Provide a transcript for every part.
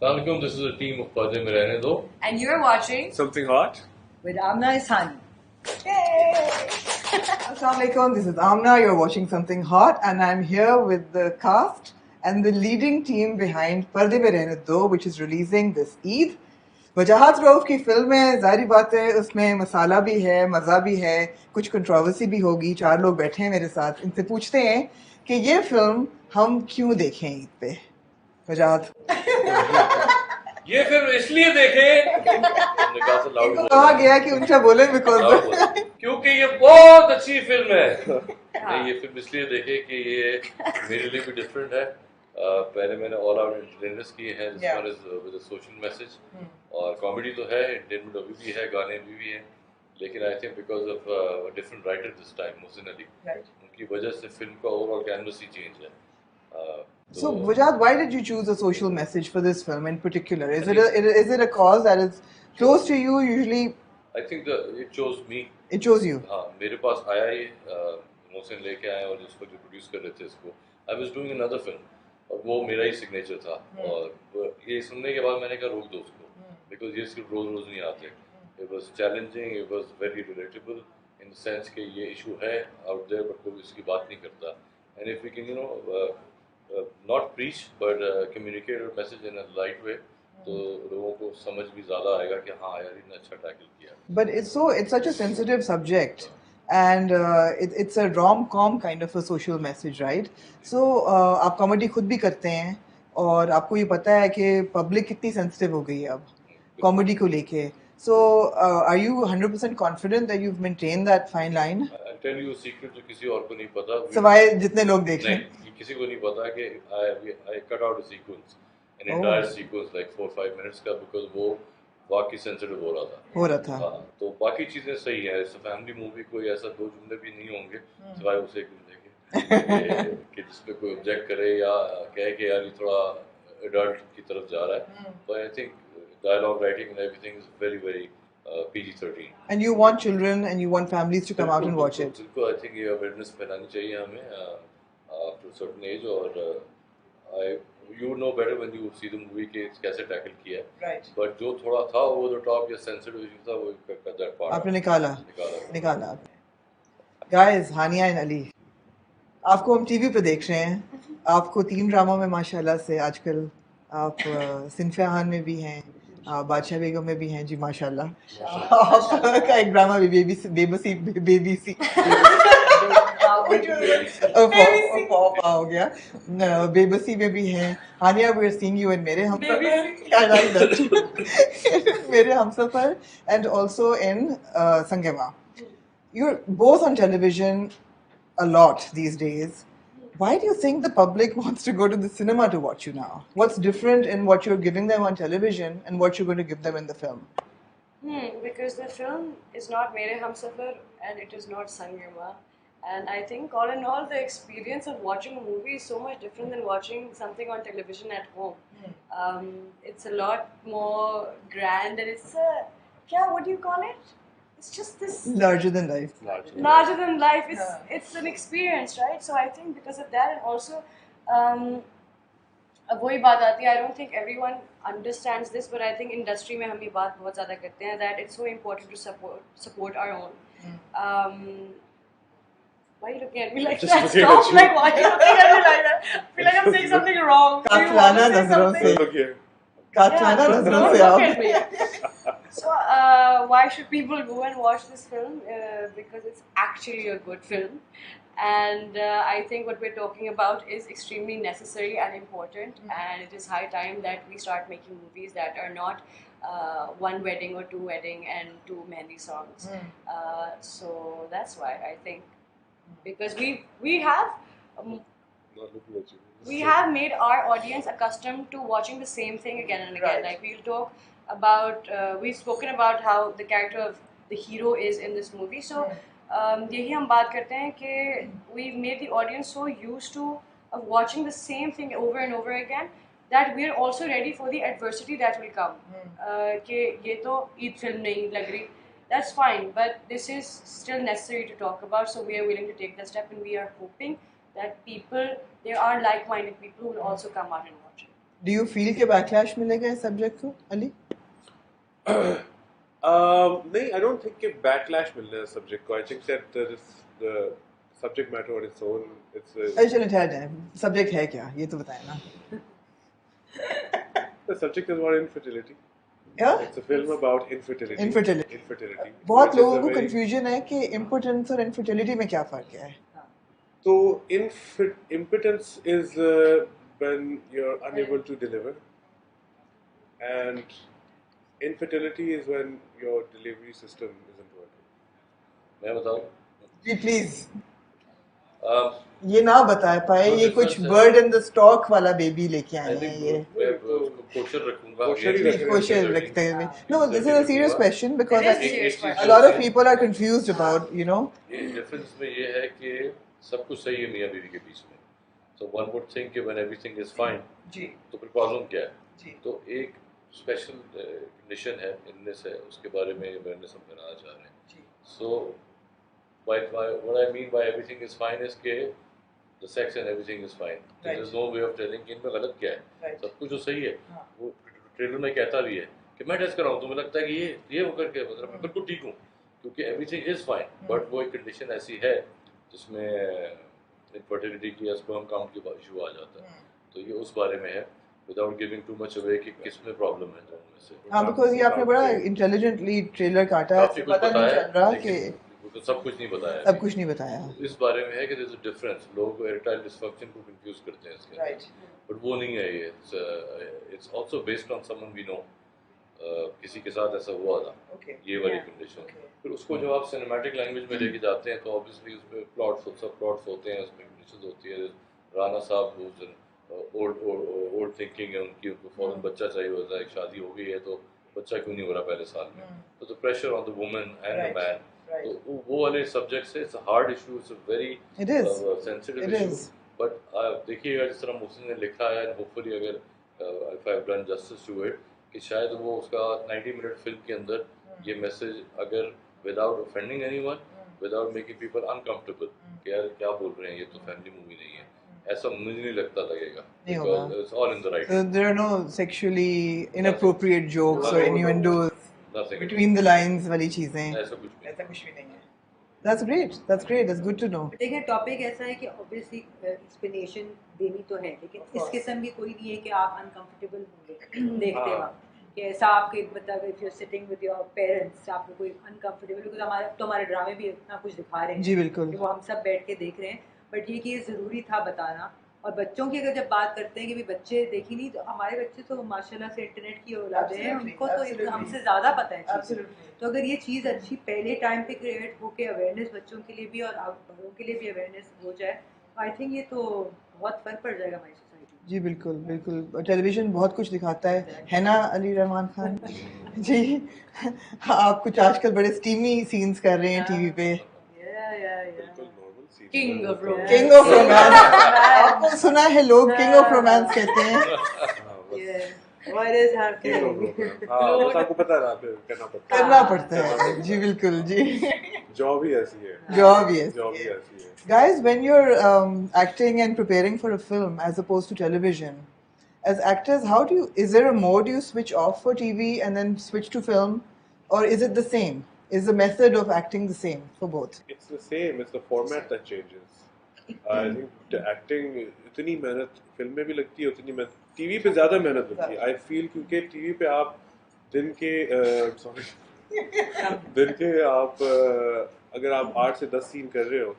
Assalamualaikum, this is the team of Parde Mein Rehne Do. And you're watching Something hot? with Amna Ishani. Yay! Assalamualaikum, this is Amna. You're watching Something Hot, and I'm here with the cast and the leading team behind Parde Mein Rehne Do, which is releasing this Eid. वजाहत रऊफ की film है, जाहिर बात है उसमें मसाला भी है, मज़ा भी है, कुछ कंट्रोवर्सी भी होगी। 4 लोग बैठे हैं मेरे साथ, इनसे पूछते हैं कि ये फिल्म हम क्यों देखें ईद पे। वजाहत ये फिल्म इसलिए देखें कहा गया कि उनका बोले बिकॉज क्योंकि ये बहुत अच्छी फिल्म है। नहीं, ये फिल्म इसलिए देखें कि ये मेरे लिए भी डिफरेंट है। पहले मैंने ऑल आउट एंटरटेनमेंट की है, this one is with a social message, और कॉमेडी तो है, एंटरटेनमेंट अभी भी है, गाने भी हैं, लेकिन I think because of different writer this time, Mohsin Ali, उनकी वजह से फिल्म का ओवरऑल कैनवस ही चेंज है। So, Wajahat, why did you choose a social message for this film in particular? Is it a cause that is close to you? Usually, I think it chose me. It chose you. हाँ, मेरे पास आया ये मोहसिन लेके आए, और जिसको जो produce कर रहे थे इसको, I was doing another film, और वो मेरा ही सिग्नेचर था, और ये सुनने के बाद मैंने कहा रोक दो उसको, बिकॉज ये सिर्फ रोज रोज नहीं आते। It was challenging, it was very relatable in the sense कि ये इशू है out there, but कोई इसकी बात नहीं करता, and if we can not preach but communicate a message in a light way, तो लोगों को समझ भी ज़्यादा आएगा कि हाँ यार इतना अच्छा टैकल किया। But it's such a sensitive subject, and it's a rom-com kind of a social message, right? So आप कॉमेडी खुद भी करते हैं, और आपको ये पता है कि पब्लिक कितनी सेंसिटिव हो गई है अब कॉमेडी को लेके। So are you 100% confident that you've maintained that fine line? I'll tell you a secret जो किसी और को नहीं पता, सवाए जितने लोग देख रहे हैं, किसी को नहीं पता कि I cut out a sequence, an entire sequence like 4-5 minutes का, because वो वाकई सेंसिटिव हो रहा था। हाँ, तो बाकी चीजें सही है, इस फैमिली मूवी कोई ऐसा 2 जुमले भी नहीं होंगे सिवाय उसे जुमले के कि जिसपे कोई ऑब्जेक्ट करे या कहे कि यार ये थोड़ा एडल्ट की तरफ जा रहा है, तो I think dialogue writing and everything is very PG-13. And you want children and you want families to come out and watch it. बिल्कुल, I think ये awareness फैलानी चाहिए हमें after a certain age, और you know better when you see the movie कि कैसे tackle किया है, Right. but जो थोड़ा था over the top या sensitive issue था, वो cut that part आपने निकाला। Guys, Hania and Ali, आपको हम टीवी पे देख रहे हैं, आपको 3 ड्रामा में माशाल्लाह से आजकल आप सिनफियान में भी हैं, बादशाह बेगम में भी हैं जी माशाल्लाह। आपका एक ड्रामा भी बेबसी हो गया, बेबसी में भी हैं। Hania, we are seeing you in Mere Humsafar and also in Sang-e-Mah. You're both on television a lot these days. Why do you think the public wants to go to the cinema to watch you now? What's different in what you're giving them on television and what you're going to give them in the film? Because the film is not Mere Humsafar and it is not Sangama. And I think all in all, the experience of watching a movie is so much different than watching something on television at home. It's a lot more grand, and it's what do you call it? It's just this larger than life. Larger than life. It's an experience, right? So I think because of that, and also, अब वही बात आती है, I don't think everyone understands this, but I think industry में हम ये बात बहुत ज़्यादा करते हैं that it's so important to support our own. Why are you looking at me like that? Stop! Like, why are you looking at me like that? I feel like I'm saying something wrong. काटलाना नजरों से, काटलाना नजरों से आप। So why should people go and watch this film? Because it's actually a good film, and I think what we're talking about is extremely necessary and important, and it is high time that we start making movies that are not 1 wedding or 2 wedding and 2 mehndi songs. So that's why I think, because we have made our audience accustomed to watching the same thing again and again. Like we'll talk about, we've spoken about how the character of the hero is in this movie. So यही हम बात करते हैं कि we've made the audience so used to of watching the same thing over and over again that we're also ready for the adversity that will come. कि ये तो Eid film नहीं लग रही, that's fine, but this is still necessary to talk about, so we are willing to take that step, and we are hoping that people, there are like-minded people who will also come out and watch it. Do you feel कि backlash मिलेगा इस subject को, Ali? नहीं, I don't think कि backlash मिलना है subject को. I think that the subject matter on its own, it's चलो ठहर जाए. Subject है क्या? ये तो बताए ना. the subject is about infertility. Yeah? It's a film about infertility. Infertility. Infertility. बहुत which is लोगों a को very- confusion है कि impotence और infertility में क्या फर्क है? So impotence is when you're unable to deliver, and infertility is when your delivery system isn't working. मैं बताऊँ जी please. Um, ये ना बता पाए जो ये कुछ difference है- bird in the stock वाला baby लेके I आए हैं think ये. मैं उसको kosher रखूंगा Kosher ही Again, रखेंगे। Kosher रखते हैं. No, this is a serious question because It is I a serious think question. a lot of people are confused about, you know. ये डिफरेंस में ये है कि सब कुछ सही है मियाँ बीवी के बीच में. So one would think कि when everything is fine, जी तो फिर प्रॉब्लम क्या है? जी. तो एक स्पेशल कंडीशन है, इलनेस है, उसके बारे में अवेयरनेस हम बनाना चाह रहे हैं. जी. So what I mean by everything is fine is कि the sex and everything is fine. Right. There is no way of telling कि इनमें गलत क्या है. Right. सब कुछ जो सही है, हाँ. वो ट्रेलर में कहता भी है कि मैं टेस्ट कर रहा हूँ, तुम्हें लगता है कि ये होकर के मतलब मैं बिल्कुल ठीक हूँ, क्योंकि एवरीथिंग इज फाइन. बट वो एक कंडीशन ऐसी है जिसमें इनफर्टिलिटी की स्पर्म काउंट की इशू आ जाता है. तो ये उस बारे में है, without giving too much away कि किस में प्रॉब्लम है दोनों में से. हाँ, because ये आपने बड़ा intelligently trailer काटा है, काफी कुछ पता नहीं बताया चल रहा कि लेकिन तो सब कुछ नहीं बताया. सब कुछ नहीं बताया. इस बारे में है कि there's a difference. लोग erectile dysfunction को confuse करते हैं इसके Right. बट वो नहीं है ये. It's also based on someone we know. किसी के साथ ऐसा हुआ था Okay. ये वाली Yeah. कंडीशन. Okay. फिर उसको जब आप सिनेमैटिक लैंग्वेज में लेके जाते हैं तो ऑब्वियसली उसमें सब प्लॉट्स होते हैं, उसमें कंडीशंस होती है. राना साहब ओल्ड थिंकिंग है उनकी, उनको फौरन बच्चा चाहिए होता है. शादी हो गई है तो बच्चा क्यों नहीं हो रहा पहले साल में. तो the pressure on the woman and the Right. Man. Right. तो वो वाले सब्जेक्ट से it's a hard issue, it's a very It is. Sensitive It issue. is. But देखिएगा जिस तरह मोहसिन ने लिखा है, होपफुली अगर if I have done justice to it, कि शायद वो उसका 90 मिनट फिल्म के अंदर ये मैसेज अगर without offending anyone, without making people uncomfortable कि यार क्या बोल रहे हैं, ये तो फैमिली मूवी नहीं है, ऐसा मुझे नहीं लगता लगेगा. नहीं होगा. Because it's all in the right. There are no sexually inappropriate jokes or innuendos Nothing. between the lines वाली चीजें. ऐसा कुछ नहीं. ऐसा कुछ भी नहीं है. That's great. That's great. That's good to know. देखिए टॉपिक ऐसा है कि ऑब्वियसली एक्सप्लेनेशन देनी तो है, लेकिन Of इस course. किस्म की कोई नहीं है कि आप अनकंफर्टेबल होंगे देखते हाँ. वक्त कि ऐसा आपके मतलब if you sitting with your parents आपको कोई अनकंफर्टेबल, बिकॉज हमारे ड्रामे भी इतना कुछ दिखा रहे हैं जी बिल्कुल. कि वो हम सब बैठ के देख रहे हैं. बट ये कि ये ज़रूरी था बताना. और बच्चों की अगर जब बात करते हैं कि भी बच्चे देखी नहीं, तो हमारे बच्चे तो माशाल्लाह से इंटरनेट की औलादे हैं, Absolutely, उनको तो absolutely. हमसे ज़्यादा पता है चीज़ें. Absolutely. तो अगर ये चीज़ अच्छी पहले टाइम पे क्रिएट होके अवेयरनेस बच्चों के लिए भी और बड़ों के लिए भी अवेयरनेस हो जाए, आई थिंक ये तो बहुत फर्क पड़ जाएगा हमारी सोसाइटी. जी बिल्कुल बिल्कुल. टेलीविजन बहुत कुछ दिखाता है ना अली रहमान खान जी. आप कुछ आजकल बड़े स्टीमी सीन्स कर रहे हैं टीवी पे. बिल्कुल normal scene. King of romance. King of romance. आपको सुना है लोग किंग ऑफ रोमांस कहते हैं. हाँ, बस What is king of happening? romance. हाँ, बस आपको पता है फिर करना पड़ता है. करना पड़ता है. जी बिल्कुल जी. जॉब ही ऐसी है. Job yes. जॉब ही ऐसी है. Guys, when you're acting and preparing for a film as opposed to television, as actors, is there a mode you switch off for TV and then switch to film, or is it the same? Is the method of acting the same for both? It's the same. It's the format that changes. I think the acting इतनी मेहनत film में भी लगती है, उतनी मेहनत TV पे ज़्यादा मेहनत लगती है. I feel क्योंकि टीवी पे आप दिन के आप अगर आप 8 से 10 सीन कर रहे हो,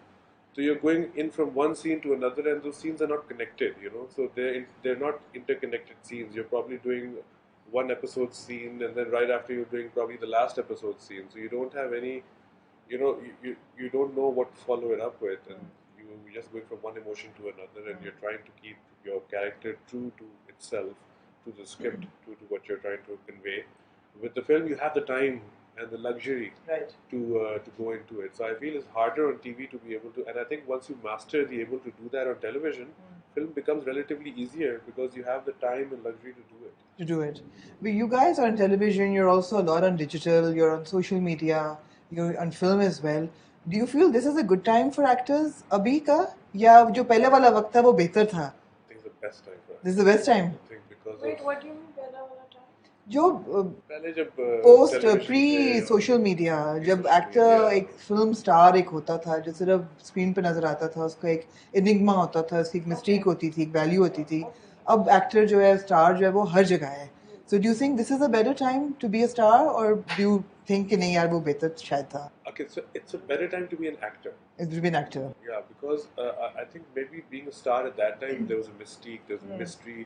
so you're going in from one scene to another, and those scenes are not connected, you know. So they're not interconnected scenes. You're probably doing one episode scene, and then right after you're doing probably the last episode scene. So you don't have any, you know, you don't know what to follow it up with, and you're just going from one emotion to another, and you're trying to keep your character true to itself, to the script, to what you're trying to convey. With the film, you have the time and the luxury Right. to go into it. So I feel it's harder on TV to be able to, and I think once you master the able to do that on television, film becomes relatively easier because you have the time and luxury to do it. To do it. But you guys are on television, you're also a lot on digital, you're on social media, you're on film as well. Do you feel this is a good time for actors? अभी का या जो पहले वाला वक्त था वो बेहतर था? I think it's the best time for us. This is the best time. I think because Wait, of what do you mean पहला वाला time? जो पहले जब पोस्ट television प्री पे सोशल मीडिया, जब pre-social एक्टर media, एक film star एक होता था जो सिर्फ स्क्रीन पे नजर आता था, उसका एक एनिग्मा होता था, उसकी एक मिस्ट्रीक होती थी, एक वैल्यू होती थी. अब एक्टर जो है, स्टार जो है, वो हर जगह है. So do you think this is a better time to be a star, और डू यू थिंक कि नहीं यार वो बेहतर शायद था? okay, so it's a better time to be an actor. It's been actor. Yeah, because I think maybe being a star at that time, there was a mystique, there was a mystery.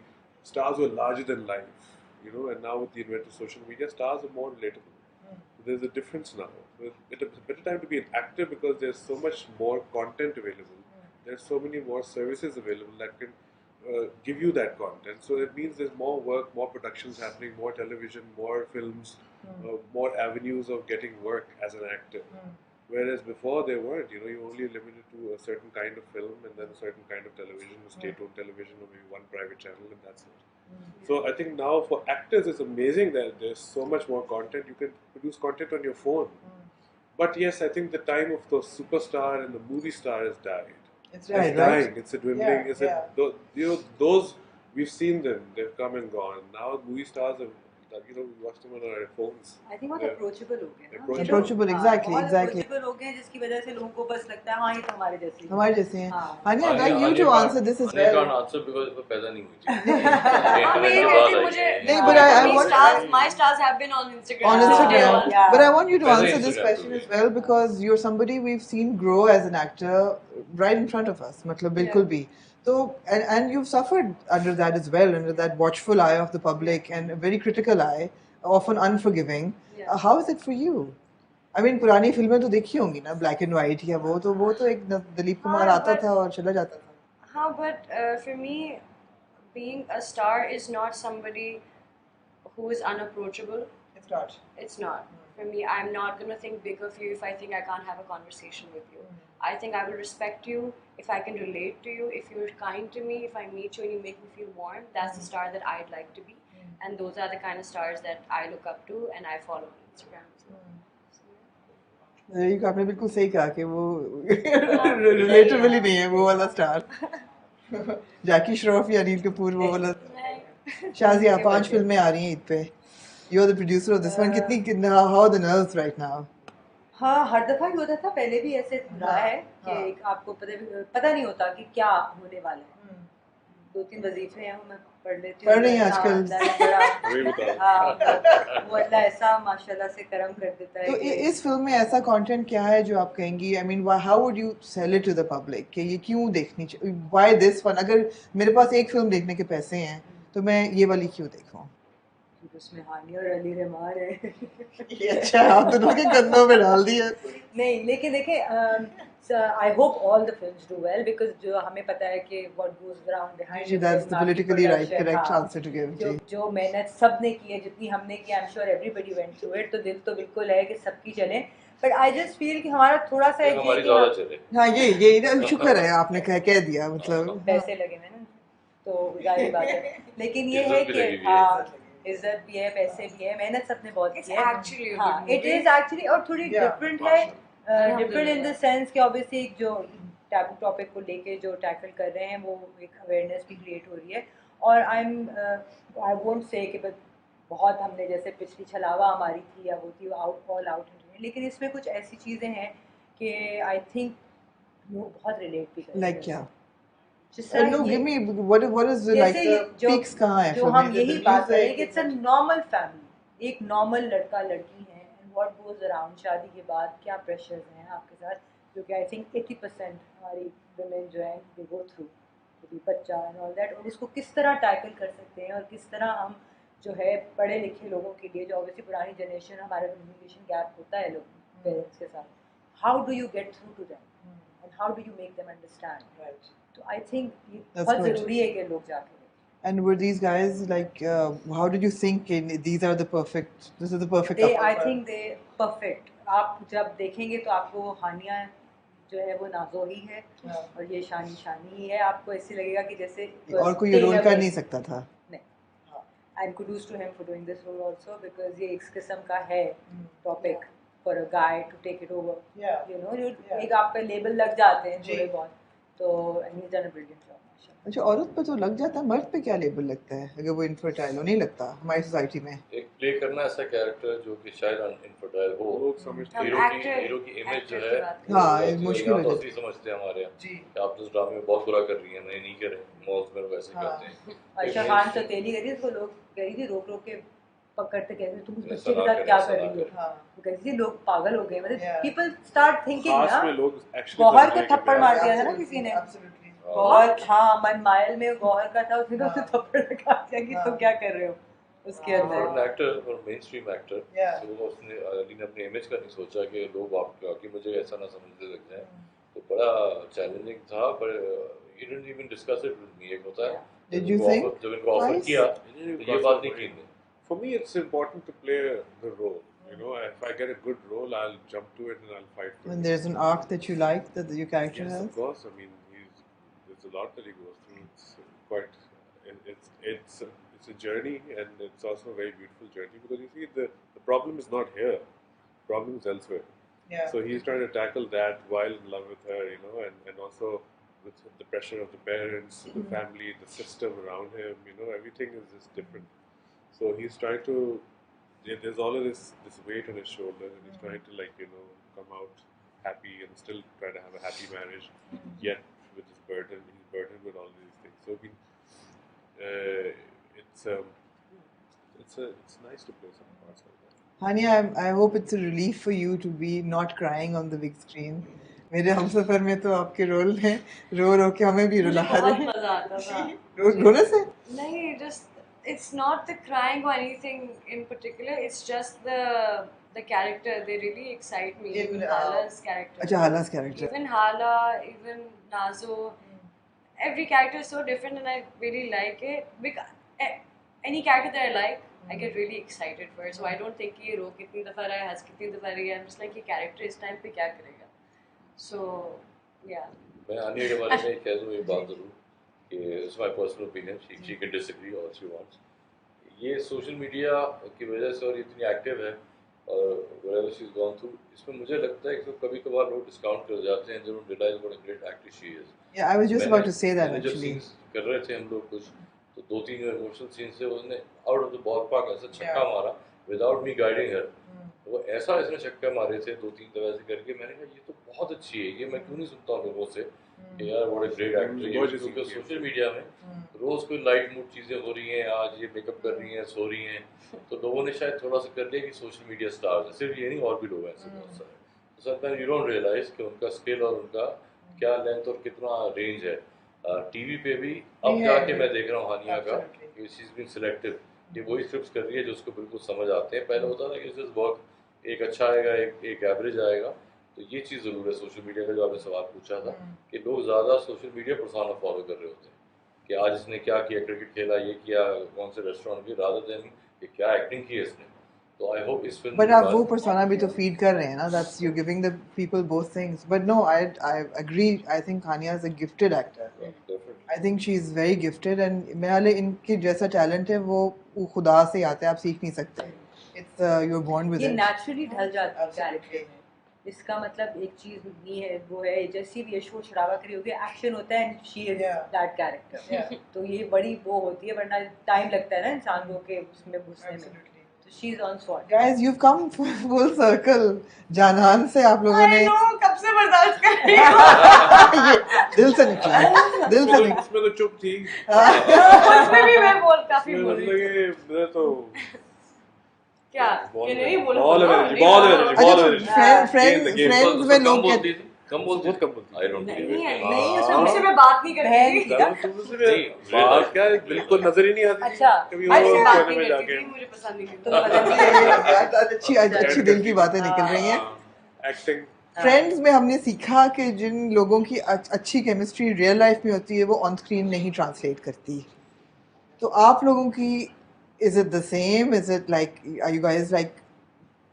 Stars were larger than life, you know, and now with the advent of social media, stars are more relatable. There's a difference now. It's a better time to be an actor because there's so much more content available. There's so many more services available that can give you that content. So it means there's more work, more productions happening, more television, more films, more avenues of getting work as an actor. Whereas before they weren't, you know, you only limited to a certain kind of film and then a certain kind of television, state-owned television, or maybe one private channel, and that's it. So I think now for actors, it's amazing that there's so much more content. You can produce content on your phone. But yes, I think the time of the superstar and the movie star has died. It's right, It's right? dying. It's a dwindling. Yeah, It's a, you know, those we've seen them. They've come and gone. Now movie stars have, you know, we watch them on our phones. I think बहुत They're approachable हो गए ना. Approachable, हाँ, exactly, बहुत exactly. approachable हो गए हैं, जिसकी वजह से लोगों को बस लगता है हाँ ये तो हमारे जैसे ही हैं. हमारे जैसे हैं. हाँ. Hania, I'd like you Hania to can't- answer this as Hania well. can't answer because वो पैदा नहीं हुई थी. हाँ, मैं ये के कहती बाद हूँ आई मुझे है. नहीं, but I my want- stars, my stars have been on Instagram. On Instagram. Yeah. But I want you to Whether answer this Instagram question today. as well, because you're somebody we've seen grow as an actor right in front of us. मतलब बिल्कुल भी. So, and you've suffered under that as well, under that watchful eye of the public and a very critical eye, often unforgiving. Yeah. How is it for you? I mean, पुरानी फिल्में तो देखी होंगी ना, black and white या वो तो एक दिलीप कुमार हाँ, आता but- था और चला जाता था. हाँ, but for me, being a star is not somebody who is unapproachable. It's not. It's not. For me, I'm not going to think big of you if I think I can't have a conversation with you. I think I will respect you if I can relate to you, if you're kind to me, if I meet you and you make me feel warm. That's the star that I'd like to be. And those are the kind of stars that I look up to and I follow on Instagram. ये आपने बिल्कुल सही कहा कि वो relatable ही नहीं है वो वाला स्टार. जैकी श्रॉफ या अनिल कपूर वो वाला. शाजिया 5 फिल्में आ रही हैं ईद पे. You're the producer of this one. कितनी how are the nerves right now? हाँ, हर दफा ही होता था. पहले भी ऐसे रहा है कि एक आपको पता नहीं होता कि क्या होने वाला है. 2-3 वजीफे हैं वो मैं पढ़ लेती हूँ. पढ़ रही हैं आजकल? वही बताओ. हाँ, वो अल्लाह ऐसा माशाल्लाह से करम कर देता है. तो कि इस फिल्म में ऐसा कंटेंट क्या है जो आप कहेंगी? I mean, how would you sell it to the public कि ये क्यों देखनी चाहिए? Why this one? अगर मेरे पास एक फिल्म देखने के पैसे हैं तो मैं ये वाली क्यों देखूं? उसमें हानिया और अली रहमान है. ये अच्छा आप दोनों के कंधों पे डाल दिया. नहीं, लेकिन देखें, I hope all the films do well, because जो हमें पता है कि what goes around behind That's the politically right correct answer to give. जी. जो मेहनत सब ने की है, जितनी हमने की, I am sure everybody went through it. तो दिल तो बिल्कुल है कि सबकी चले, बट आई जस्ट फील कि हमारा थोड़ा सा एक हमारी ये ज़्यादा कि चले. हाँ ये शुक्र है आपने कह दिया मतलब. पैसे लगे हैं ना, तो जाहिर बात है. लेकिन ये है इज्जत भी कि लगी हुई है. हाँ, इज्जत भी है, पैसे भी है, मेहनत सबने बहुत It's की है. actually a हाँ, good it movie. Is actually, और थोड़ी डिफरेंट है. डिफरेंट इन द सेंस कि ऑब्वियसली जो टैबू टॉपिक को लेके जो टैकल कर रहे हैं वो एक अवेयरनेस भी क्रिएट हो रही है. और आई वोंट से कि बहुत हमने जैसे पिछली छलावा हमारी थी या वो थी ऑल आउट, लेकिन इसमें कुछ ऐसी चीज़ें हैं कि आई थिंक लोग बहुत रिलेट भी करते हैं. Like क्या? जिस तरह No, ये- give me what is the, like जैसे the जो- peaks कहाँ है? जो फिल्म हम में? यही The बात कर रहे हैं music, कि इट्स अ नॉर्मल फैमिली, एक नॉर्मल लड़का लड़की है, एंड व्हाट गोज अराउंड शादी के बाद क्या प्रेशर्स हैं आपके साथ, जो कि आई थिंक 80% हमारी वुमेन जो है दे गो थ्रू, बच्चा एंड ऑल दैट, और उसको किस तरह टैकल कर सकते हैं, और किस तरह हम जो है पढ़े लिखे लोगों के लिए, जो ऑब्वियसली पुरानी जनरेशन, हमारा कम्युनिकेशन गैप होता है लोग पेरेंट्स के साथ, how do you get through to them and how do you make them understand. तो आई थिंक ये That's बहुत good. ज़रूरी है कि लोग जाके देखें. And were these guys like? How did you think these are the perfect? This is the perfect they couple? I think they perfect. आप जब देखेंगे तो आपको हानिया जो है वो नाजो ही है, और ये शानी शानी ही है. आपको ऐसे लगेगा कि जैसे और कोई रोल कर नहीं सकता था. And kudos to him for doing this role also, because ये एक किस्म का है topic for a guy to take it over. You know, एक आप पे लेबल लग जाते हैं थोड़े बहुत, तो and he's done a brilliant job. अच्छा, औरत पे तो लग जाता है, मर्द पे क्या लेबल लगता है अगर वो इनफर्टाइल हो? नहीं लगता हमारी सोसाइटी में। एक प्ले करना ऐसा कैरेक्टर जो कि शायद इनफर्टाइल हो, लोग समझते हम हैं हीरो की इमेज जो actor है की बात वो हाँ, बहुत- मुश्किल यहाँ हो तो जाती असली समझते हैं हमारे यहाँ जी। कि आप जिस ड्रामे में बहुत बुरा कर रही हैं, नहीं नहीं करें, मौत में लोग ऐसे हाँ। करते हैं। आयशा खान तो तेली करी उसको लोग कह रही थी रोक रोक के पकड़ते कहते तुम उस ऐसा बच्चे के ना साथ करें, क्या ऐसा कर ना रही हो, करें। हाँ। वो कहती थी लोग पागल हो गए, मतलब Yeah. पीपल स्टार्ट थिंकिंग खास ना में लोग एक्चुअली गौहर को थप्पड़ मार दिया था ना किसी ने, Absolutely. गौहर, हाँ मन मायल में गौहर का था, उसने हाँ। उसे थप्पड़ लगा दिया कि हाँ। तुम क्या कर रहे हो उसके और अंदर। एन एक्टर और मेन स्ट्रीम एक्टर, Yeah. तो उसने अली ने अपनी इमेज का नहीं सोचा कि लोग आपके मुझे ऐसा ना समझने लग जाए, तो बड़ा चैलेंजिंग था। पर he didn't even discuss it with me. एक होता है Did you think जब इनको ऑफर twice? किया तो ये बात नहीं की इनने। For me, it's important to play the role. You know, if I get a good role, I'll jump to it and I'll fight for When it. there's an arc that you like, that your character Yes, has? of course. I mean, there's a lot that he goes through. It's quite, it's a journey, and it's also a very beautiful journey because you see the problem is not here, the problem is elsewhere. Yeah. So he's trying to tackle that while in love with her, you know, and also with the pressure of the parents, the family, the system around him. You know, everything is just different. So he's trying to. There's all of this weight on his shoulder, and he's trying to come out happy and still try to have a happy marriage, yet with this burden, he's burdened with all these things. So it's nice to play some parts like that. Hania, I hope it's a relief for you to be not crying on the big screen. मेरे हमसफर में तो आपके role में रो रो के हमें भी मुझे रुला बहुत रहे मजा आता था। रोने से। नहीं, just it's not the crying or anything in particular. It's just the character. They really excite me. In, Even Hala's character. अच्छा, Hala's character. Even Hala, even Nazo. Every character is so different, and I really like it. Because any character that I like, I get really excited for it. So I don't think कि रो कितनी दफा रहा है, हंस कितनी दफा रही है. I'm just like ये character इस time पे क्या करेगा. So yeah. मैं हानिया के बारे में कह दूँ एक बात जरूर कि it's my personal opinion, she can disagree और शी वांट्स। ये सोशल मीडिया की वजह से और इतनी एक्टिव है और whatever she is gone through, इसमें मुझे लगता है कि कभी कभार लोग डिस्काउंट कर जाते हैं, जरूर realise what a great actress she is. Yeah, I was just about to say that जब actually. सीन्स कर रहे थे हम लोग कुछ, तो 2-3 इमोशनल सीन्स से उसने out of the ball park ऐसा छक्का मारा विदाउट मी गाइडिंग हर। वो ऐसा इसने छक्के मारे थे 2-3 दफा ऐसे करके, मैंने कहा ये तो बहुत अच्छी है, ये मैं क्यों नहीं सुनता हूँ लोगों से कि यार व्हाट अ ग्रेट एक्टर। क्योंकि सोशल मीडिया में रोज कोई लाइट मूड चीजें हो रही हैं, आज ये मेकअप कर रही हैं, सो रही हैं, तो लोगों ने शायद थोड़ा सा कर लिया कि सोशल मीडिया स्टार्स है, सिर्फ ये नहीं और भी लोग हैं ऐसे बहुत सारे। तो समटाइम्स यू डोंट रियलाइज कि उनका स्किल और उनका क्या लेंथ और कितना रेंज है। टीवी पे भी अब जाके मैं देख रहा हूँ हानिया का कि शी इज बीन सिलेक्टिव, ये वही स्क्रिप्ट्स कर रही है जो उसको बिल्कुल समझ आते हैं। पहले होता था कि दिस वर्क, एक अच्छा आएगा, एक एवरेज आएगा। तो ये चीज़ ज़रूर है सोशल मीडिया का, जो आपने सवाल पूछा था कि लोग ज़्यादा सोशल मीडिया पर्सोना फॉलो कर रहे होते हैं कि आज इसने क्या किया, क्रिकेट खेला, ये किया, कौन से रेस्टोरेंट की, रादर देन कि क्या एक्टिंग की है इसने। तो आई होप इस फिल्म But आप वो persona भी तो feed कर रहे हैं ना, that's you're giving the people both things. But no, I agree. I think Hania is a gifted actor. I think she's very gifted and मेरे इनके जैसा talent है वो खुदा से आता है, आप सीख नहीं सकते. It's you're born with ये it. नेचुरली ढल जाता है कैरेक्टर में। इसका मतलब एक चीज नहीं है, वो है जैसी भी यशो शराबा करी होगी, एक्शन होता है and she is that character. तो ये बड़ी वो होती है, वरना टाइम लगता है ना इंसान को के उसमें घुसने में। तो she is on spot. Guys, you've come full circle. जानहान से आप लोगों ने I know, कब से बर्दाश्त कर रही हूँ। ये दिल से निकला है, दिल से निकला। इसमें तो चुप थी। उसमें भी मैं काफी बोल रही थी। मैं तो क्या ये नहीं बोलो Ball of बोलो, energy, नहीं ball of बोलो। energy, ball of energy. Friends में लोग कहते कम बोलती बहुत कम बोलती आई डोंट नहीं है, नो। नहीं उससे मैं बात नहीं करती थी। चलो तुमसे भी बात क्या है, बिल्कुल नजर ही नहीं आती थी। अच्छा, कभी मैं और इससे बात कोने नहीं में करती जाके थी, मुझे पसंद नहीं तो थी। पता नहीं है। अच्छी दिल की बातें निकल रही हैं। एक्टिंग फ्रेंड्स में हमने सीखा कि जिन लोगों की अच्छी केमिस्ट्री रियल लाइफ में होती है वो ऑन स्क्रीन नहीं ट्रांसलेट करती। तो आप लोगों की is it the same? Is it like are you guys like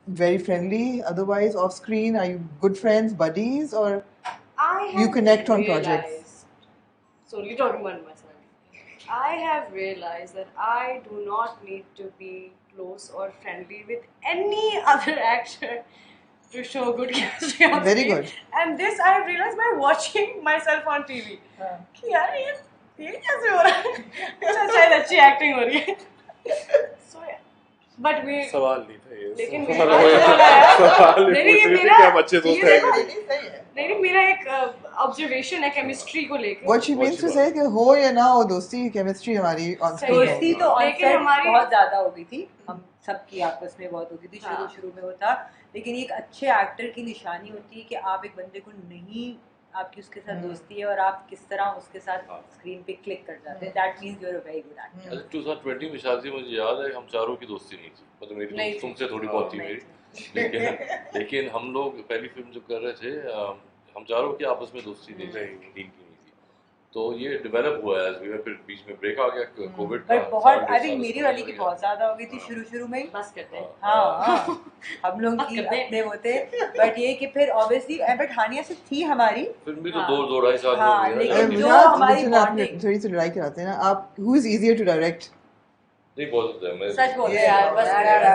very friendly otherwise off screen? Are you good friends, buddies, or I you have connect on realized, projects? solely talking about myself, I have realized that I do not need to be close or friendly with any other actor to show good chemistry on Very screen. good. And this I have realized by watching myself on TV. कि यार ये कैसे हो रहा है? अच्छा शायद अच्छी एक्टिंग हो रही है. So yeah. But we. सवाल नहीं था ये. लेकिन सवाल नहीं नहीं ये पूछ रही थी मेरा कि हम अच्छे दोस्त हैं. नहीं मेरा एक ऑब्जर्वेशन है केमिस्ट्री को लेकर. What she means to say कि हो या ना हो दोस्ती केमिस्ट्री हमारी on screen हो. दोस्ती तो on लेकिन set हमारी- बहुत ज्यादा हो गई थी, हम सबकी आपस में बहुत होती थी हाँ। शुरू में वो था, लेकिन एक अच्छे एक्टर की निशानी होती है कि आप एक बंदे को नहीं, आपकी उसके साथ दोस्ती है और आप किस तरह उसके साथ स्क्रीन पे क्लिक कर जाते हैं, that means you are a very good actor. 2020 में शादी मुझे याद है हम चारों की दोस्ती नहीं थी, मतलब मेरी नहीं दोस्त तुमसे थोड़ी बहुत थी मेरी, लेकिन हम लोग पहली फिल्म जब कर रहे थे हम चारों की आपस में दोस्ती नहीं थी, ठीक की नहीं थी. तो ये डेवलप हुआ है, फिर बीच में ब्रेक आ गया कोविड का. बट बहुत आई थिंक मेरी वाली की बहुत ज्यादा हो गई थी शुरू में ही. बस करते हैं. हाँ हम लोग की अपने होते, बट ये कि फिर ऑब्वियसली बट हानिया से थी हमारी फिल्म भी तो 2-2.5 साल हाँ, हो गए लेकिन ना. जो मुझे हमारी आप bonding- थोड़ी सी लड़ाई कराते हैं ना आप. Who is easier to direct? नहीं बोल सकते मैं सच बोल रहे ये यार बस बस कर दे यार.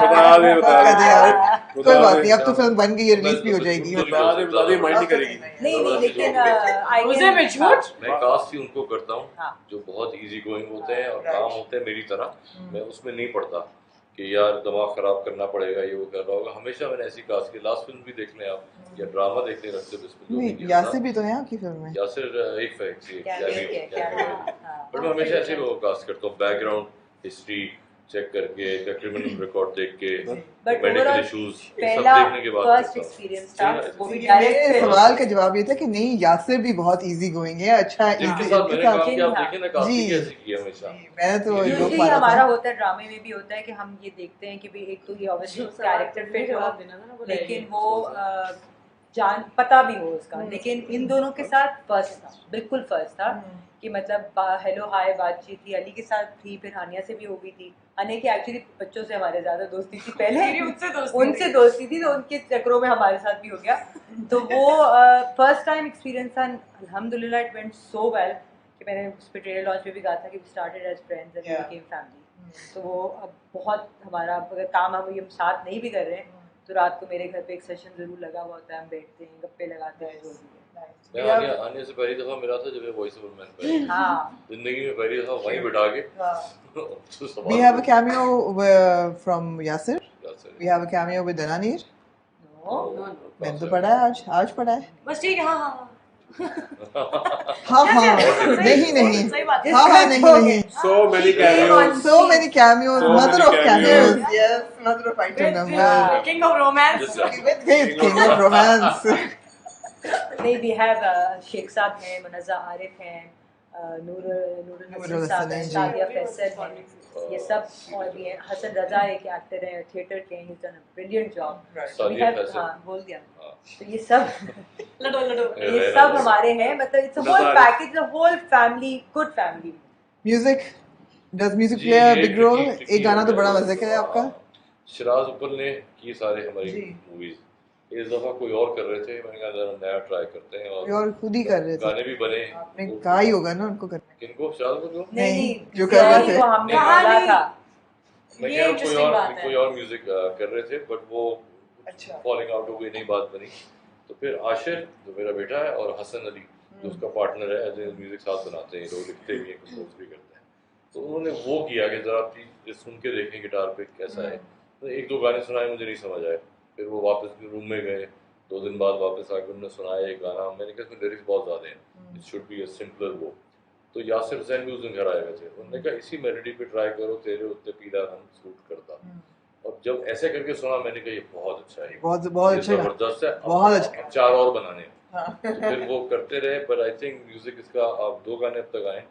बता दे कर दे यार. बता कोई बात दे. नहीं अब तो फिल्म बन गई है, रिलीज भी हो जाएगी. बता दे माइंड नहीं करेगी. नहीं लेकिन आई रोजे में झूठ. मैं कास्ट ही उनको करता हूँ हाँ। जो बहुत इजी गोइंग होते हैं और काम होते हैं मेरी तरह. मैं उसमें नहीं पड़ता कि यार दिमाग खराब करना पड़ेगा, ये वो कर रहा होगा. हमेशा मैंने ऐसी कास्ट की. लास्ट फिल्म भी देख लें आप या ड्रामा देख लें रखते नहीं यासिर भी तो है आपकी फिल्म में. यासिर एक फैक्ट हाँ। बट मैं हमेशा ऐसे लोगों को कास्ट करता हूँ, बैकग्राउंड हिस्ट्री चेक करके, क्रिमिनल रिकॉर्ड देख के, बट मेडिकल ओवरऑल इश्यूज सब पहला देखने के बाद फर्स्ट करता हूँ. एक्सपीरियंस था वो भी मेरे डायरेक्ट सवाल का जवाब ये था कि नहीं यासिर भी बहुत इजी गोइंग है. अच्छा जिनके इनके साथ मैंने काम किया आप हाँ। देखें ना, कास्टिंग जी। कैसे की है हमेशा. मैंने तो Usually जोक यूजुअली मारा हमारा था. होता है, ड्रामे में भी होता है कि हम ये देखते हैं कि भाई एक तो ये ऑब्वियसली कैरेक्टर फिट हो, लेकिन वो जान पता भी हो उसका. लेकिन इन दोनों के साथ फर्स्ट था, बिल्कुल फर्स्ट था कि मतलब हेलो हाय बातचीत थी. अली के साथ थी, फिर हानिया से भी हो गई थी. हानिया की एक्चुअली बच्चों से हमारे ज्यादा दोस्ती थी पहले, मेरी उनसे दोस्ती थी तो उनके चक्रों में हमारे साथ भी हो गया. तो वो फर्स्ट टाइम एक्सपीरियंस था. अल्हम्दुलिल्लाह इट वेंट सो वेल कि मैंने उस पर ट्रेलर लॉन्च में भी कहा था कि we started as friends and became family. तो वो अब बहुत हमारा अगर काम हम साथ नहीं भी कर रहे हैं तो रात को मेरे घर पे एक सेशन जरूर लगा हुआ होता है, हम बैठते हैं गप्पे लगाते हैं जो भी है. मैं आने से पहली दफा मिला था जब मैं वॉइस ओवर मैन पे हाँ जिंदगी में पहली दफा वहीं बिठा के तो सवाल We have a cameo from Yasir. Yasir. We have a cameo with Dananir. no मैंने तो पढ़ा है आज पढ़ा है. बस ठीक है. हाँ हाँ हाँ नहीं नहीं सही बात है. हाँ हाँ नहीं नहीं. So many cameos. So many cameos. So Mother many of cameos. cameos. Yes, mother of item With, number. King of Romance. Just- With king of romance. नहीं वी हैव शेख साहब हैं, मुनज़्ज़ा आरिफ हैं, नूरुल हसन साहब हैं, जी. सादिया फैसल हैं, ये सब और भी हैं. हसन रजा एक एक्टर हैं थिएटर के, he done a brilliant job. Sadia Faisal. हाँ बोल दिया. हाँ. तो ये सब लडो. ये सब हमारे हैं. मतलब it's a whole package, a whole family, good family. Music. Does music जी, play a ये big role? tricky एक गाना तो हो बड़ा गया. मजे का है आपका. शिराज उपल ने की सारे हमारी जी. मूवीज. इस दफा कोई और कर रहे थे, मैंने कहा जरा नया ट्राई करते हैं ये और और खुद ही कर रहे थे. गाने भी बने. आपने कहा ही होगा ना उनको करने. किनको शिराज उपल को नहीं, नहीं जो कर रहे थे. वो हमने कहानी- बोला था. मैं ये कह रहा हूँ interesting बात है. कोई और म्यूजिक कर रहे थे बट वो अच्छा. फॉलिंग आउट हो गई, नहीं बात बनी. तो फिर आशिर जो मेरा बेटा है और हसन अली जो उसका पार्टनर है, एज म्यूजिक साथ बनाते हैं, लोग लिखते भी हैं, कंपोज भी करते हैं. तो उन्होंने वो किया कि जरा प्लीज सुन के देखें गिटार पे कैसा है. तो एक दो गाने सुनाए, मुझे नहीं समझ आए. फिर वो वापस रूम में गए, 2 दिन बाद वापस आकर उन्होंने सुनाया एक गाना. मैंने कहा इसमें लिरिक्स बहुत ज़्यादा हैं, it should be a simpler वो. तो यासिर हुसैन भी उस दिन घर आए हुए थे. उन्होंने कहा इसी मेलोडी पे ट्राई करो, तेरे उत्ते पीला रंग सूट करता. और जब ऐसे करके सुना मैंने कहा ये बहुत अच्छा है, बहुत ये बहुत अच्छा. जबरदस्त है. बहुत अच्छा. अब 4 और बनाने हैं. हाँ. तो फिर वो करते रहे. बट आई थिंक म्यूजिक इसका आप 2 गाने अब तक आए,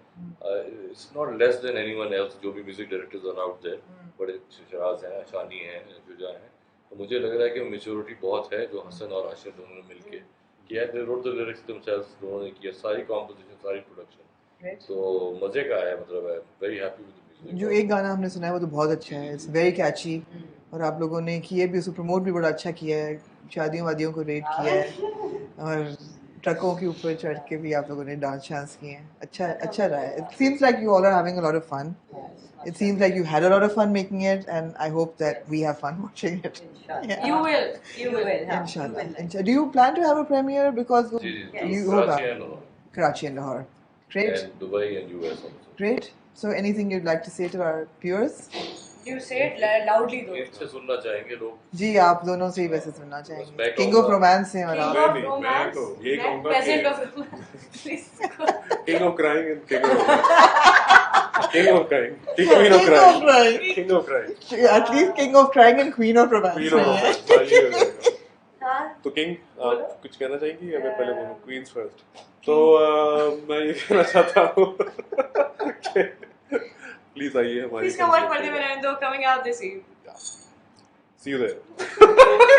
it's not less than anyone else जो भी music directors are out there. बड़े शराज हैं, शानी हैं, जुजा हैं. तो मुझे लग रहा है कि मेच्योरिटी बहुत है जो हसन और आशिर दोनों ने मिलके किया. They wrote the lyrics themselves, दोनों ने किया सारी कॉम्पोजिशन, सारी प्रोडक्शन. तो मजे का है. मतलब है very happy with the music. जो एक गाना हमने सुना है वो तो बहुत अच्छा है. It's very catchy. और आप लोगों ने किए भी, उसको प्रमोट भी बड़ा अच्छा किया है. शादियों वादियों को रेट किया है और ट्रकों के ऊपर चढ़ के भी आप लोगों ने डांस किए हैं. अच्छा रहा है. It seems like you all are having a lot of fun. It seems like you had a lot of fun making it, and I hope that we have fun watching it. Inshallah. Yeah. You will. You will. हाँ, Inshallah. you will. Inshallah. Do you plan to have a premiere? Because जी जी you Karachi hoga. and Lahore Karachi and Lahore. Great. and Dubai and US also. Great. So, anything you'd like to say to our viewers? You say it loudly though. इससे सुनना चाहेंगे लोग जी आप दोनों से ही वैसे सुनना चाहेंगे मैं किंग ऑफ कहूँगा- रोमांस हैं और King आप मैं of नहीं, मैं romance. तो ये मैं कहूँगा peasant कि- of romance. Please. King of crying and king of king of crying, queen of crying, king of crying, At least king of crying and queen of romance queen of नहीं है। romance, हाँ, ये हो जाएगा। हाँ. तो king बोलो। आप कुछ कहना चाहेंगी या मैं पहले बोलूँ क्वींस फर्स्ट? तो मैं ये कहना चाहता हूँ प्लीज आइए हमारी Please come watch Parde Mein Rehne Do coming out this eve. See you there.